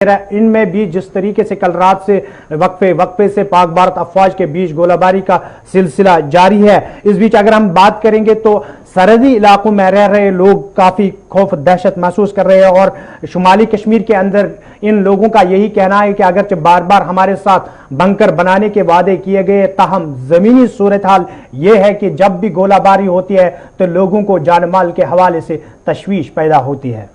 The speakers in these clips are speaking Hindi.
इनमें भी जिस तरीके से कल रात से वक्फे से पाक भारत अफवाज के बीच गोलाबारी का सिलसिला जारी है। इस बीच अगर हम बात करेंगे तो सरहदी इलाकों में रह रहे लोग काफी खौफ दहशत महसूस कर रहे हैं और शुमाली कश्मीर के अंदर इन लोगों का यही कहना है कि अगरचे बार बार हमारे साथ बंकर बनाने के वादे किए गए, ताहम जमीनी सूरत हाल यह है कि जब भी गोलाबारी होती है तो लोगों को जान माल के हवाले से तशवीश पैदा होती है।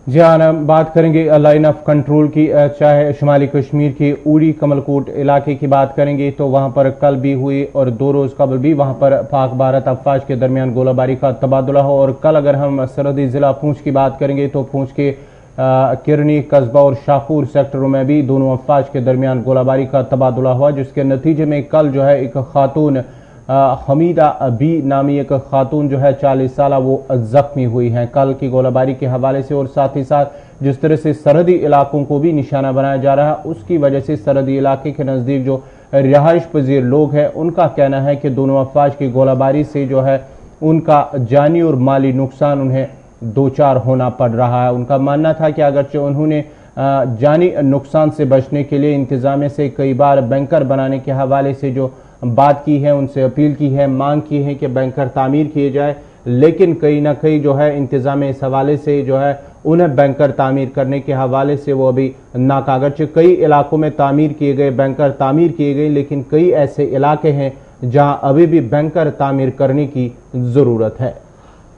जी हाँ, हम बात करेंगे लाइन ऑफ कंट्रोल की, चाहे शुमाली कश्मीर के उड़ी कमलकोट इलाके की बात करेंगे तो वहां पर कल भी हुई और 2 रोज कबल भी वहां पर पाक भारत अफवाज के दरमियान गोलाबारी का तबादला हो। और कल अगर हम सरहदी जिला पूंछ की बात करेंगे तो पूंछ के किरनी, कस्बा और शाहपुर सेक्टरों में भी दोनों अफवाज के दरमियान गोलाबारी का तबादला हुआ, जिसके नतीजे में कल जो है एक खातून हमीदा बी नामी एक खातून जो है 40 साल वो जख्मी हुई हैं कल की गोलाबारी के हवाले से। और साथ ही साथ जिस तरह से सरहदी इलाकों को भी निशाना बनाया जा रहा है, उसकी वजह से सरहदी इलाके के नज़दीक जो रिहाइश पजीर लोग हैं उनका कहना है कि दोनों अफवाज की गोलाबारी से जो है उनका जानी और माली नुकसान उन्हें 2-4 होना पड़ रहा है। उनका मानना था कि अगरचे उन्होंने जानी नुकसान से बचने के लिए इंतजामिया से कई बार बैंकर बनाने के हवाले से जो बात की है, उनसे अपील की है, मांग की है कि बैंकर तामीर किए जाए, लेकिन कहीं ना कहीं जो है इंतजामिया इस हवाले से जो है उन्हें बैंकर तामीर करने के हवाले से वो अभी नाकागज। कई इलाकों में तामीर किए गए, बैंकर तामीर किए गए, लेकिन कई ऐसे इलाके हैं जहां अभी भी बैंकर तामीर करने की जरूरत है।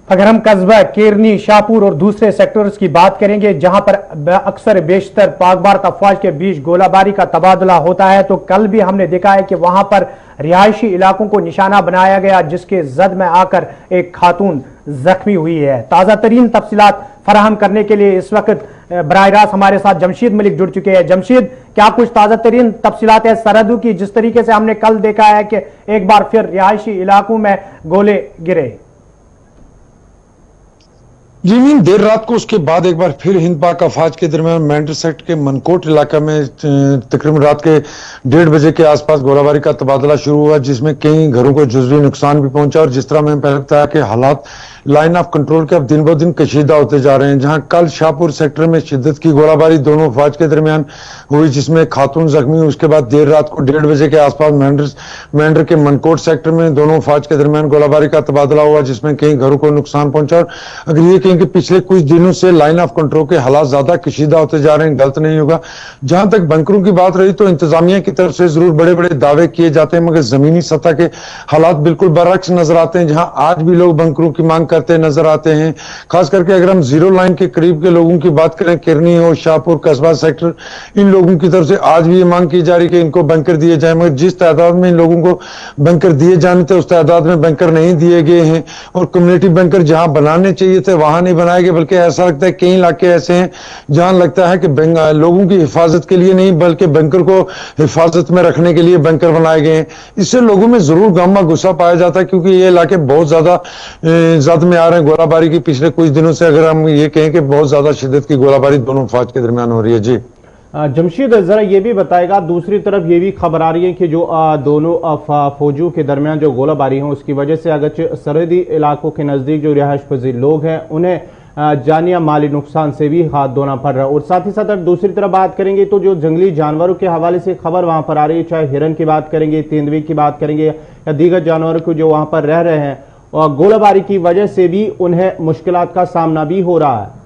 अगर हम कस्बा, केरनी, शाहपुर और दूसरे सेक्टर्स की बात करेंगे जहां पर अक्सर बेशतर पाक भारत अफवाज के बीच गोलाबारी का तबादला होता है, तो कल भी हमने देखा है कि वहां पर रिहायशी इलाकों को निशाना बनाया गया, जिसके जद में आकर एक खातून जख्मी हुई है। ताज़ा तरीन तफसीलात फराहम करने के लिए इस वक्त बराह रास्त हमारे साथ जमशीद मलिक जुड़ चुके हैं। जमशीद, क्या कुछ ताज़ा तरीन तफसीलात है सरहदों की, जिस तरीके से हमने कल देखा है कि एक बार फिर रिहायशी इलाकों में गोले गिरे? जी मीन, देर रात को उसके बाद एक बार फिर हिंद पाक अफवाज के दरमियान मेंढर सेक्टर के मनकोट इलाका में तकरीबन रात के 1:30 बजे के आसपास गोलाबारी का तबादला शुरू हुआ, जिसमें कई घरों को जुजवी नुकसान भी पहुंचा। और जिस तरह मैंने पहले बताया कि हालात लाइन ऑफ कंट्रोल के अब दिन ब दिन कशीदा होते जा रहे हैं, जहां कल शाहपुर सेक्टर में शिद्दत की गोलाबारी दोनों अफवाज के दरमियान हुई, जिसमें खातून जख्मी हुई। उसके बाद देर रात को 1:30 बजे के आसपास मेंढर के मनकोट सेक्टर में दोनों अफवाज के दरमियान गोलाबारी का तबादला हुआ, जिसमें कई घरों को नुकसान पहुंचा। और अगर ये कि पिछले कुछ दिनों से लाइन ऑफ कंट्रोल के हालात ज्यादा कशीदा होते जा रहे हैं, गलत नहीं होगा। जहां तक बंकरों की बात रही तो इंतजामिया की तरफ से जरूर बड़े बड़े दावे किए जाते हैं, मगर जमीनी सतह के हालात बिल्कुल बरअक्स नजर आते हैं, जहां आज भी लोग बंकरों की मांग करते नजर आते हैं। खास करके अगर हम जीरो लाइन के करीब के लोगों की बात करें, किरनी और शाहपुर कस्बा सेक्टर, इन लोगों की तरफ से आज भी ये मांग की जा रही है कि इनको बंकर दिए जाए, मगर जिस तादाद में इन लोगों को बंकर दिए जाने थे उस तादाद में बंकर नहीं दिए गए हैं। और कम्युनिटी बंकर जहां बनाने चाहिए थे वहां नहीं बनाए गए, बल्कि ऐसा लगता है कई इलाके ऐसे हैं जहां लगता है कि लोगों की हिफाजत के लिए नहीं बल्कि बंकर को हिफाजत में रखने के लिए बंकर बनाए गए हैं। इससे लोगों में जरूर गम गुस्सा पाया जाता है, क्योंकि ये इलाके बहुत ज्यादा जद में आ रहे हैं गोलाबारी की। पिछले कुछ दिनों से अगर हम ये कहें कि बहुत ज्यादा शिद्दत की गोलाबारी दोनों फौज के दरमियान हो रही है। जी जमशीद, जरा ये भी बताएगा, दूसरी तरफ ये भी खबर आ रही है कि जो दोनों फौजियों के दरमियान जो गोलाबारी है उसकी वजह से अगर सरहदी इलाकों के नजदीक जो रिहाइश पजीर लोग हैं उन्हें जानिया माली नुकसान से भी हाथ धोना पड़ रहा है। और साथ ही साथ अगर दूसरी तरफ बात करेंगे तो जो जंगली जानवरों के हवाले से खबर वहां पर आ रही है, चाहे हिरन की बात करेंगे, तेंदुए की बात करेंगे या दीगर जानवरों को जो वहां पर रह रहे हैं, और गोलाबारी की वजह से भी उन्हें मुश्किलात का सामना भी हो रहा है।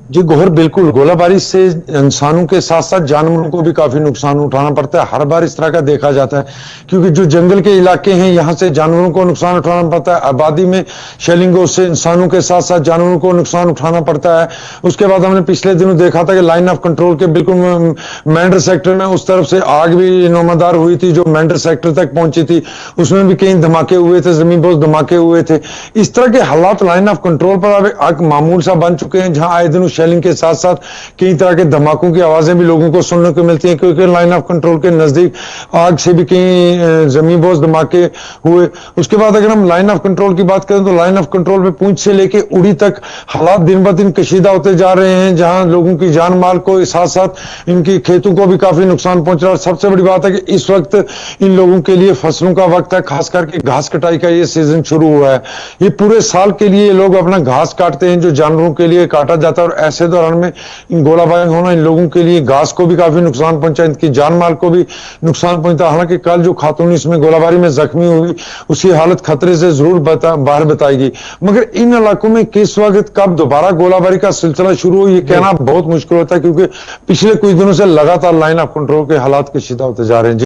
जी गोहर, बिल्कुल गोलाबारी से इंसानों के साथ साथ जानवरों को भी काफी नुकसान उठाना पड़ता है। हर बार इस तरह का देखा जाता है, क्योंकि जो जंगल के इलाके हैं यहां से जानवरों को नुकसान उठाना पड़ता है। आबादी में शेलिंगों से इंसानों के साथ साथ जानवरों को नुकसान उठाना पड़ता है। उसके बाद हमने पिछले दिनों देखा था कि लाइन ऑफ कंट्रोल के बिल्कुल मेंढर सेक्टर में उस तरफ से आग भी नुमादार हुई थी जो मेंढर सेक्टर तक पहुंची थी, उसमें भी कई धमाके हुए थे, जमीन बोझ धमाके हुए थे। इस तरह के हालात लाइन ऑफ कंट्रोल पर अब मामूल सा बन चुके हैं, जहां आए दिन शेलिंग के साथ साथ कई तरह के धमाकों की आवाजें भी लोगों को सुनने को मिलती हैं, क्योंकि लाइन ऑफ कंट्रोल के नजदीक आग से भी कई जमीन बोझ धमाके हुए। उसके बाद अगर हम लाइन ऑफ कंट्रोल की बात करें तो लाइन ऑफ कंट्रोल में पूंछ से लेके उड़ी तक हालात दिन ब दिन कशीदा होते जा रहे हैं, जहां लोगों की जान माल को साथ साथ इनकी खेतों को भी काफी नुकसान पहुंच रहा है। और सबसे बड़ी बात है कि इस वक्त इन लोगों के लिए फसलों का वक्त है, खास करके घास कटाई का ये सीजन शुरू हुआ है। ये पूरे साल के लिए लोग अपना घास काटते हैं जो जानवरों के लिए काटा जाता है, और ऐसे दौरान में इन गोलाबारी होना इन लोगों के लिए घास को भी काफी नुकसान पहुंचा, इनकी जान माल को भी नुकसान पहुंचा। हालांकि कल जो खातून इसमें गोलाबारी में जख्मी हुई उसकी हालत खतरे से जरूर बाहर बताएगी, मगर इन इलाकों में किस वक्त कब दोबारा गोलाबारी का सिलसिला शुरू हो ये कहना बहुत मुश्किल होता है, क्योंकि पिछले कुछ दिनों से लगातार लाइन ऑफ कंट्रोल के हालात कशीदा होते जा रहे हैं।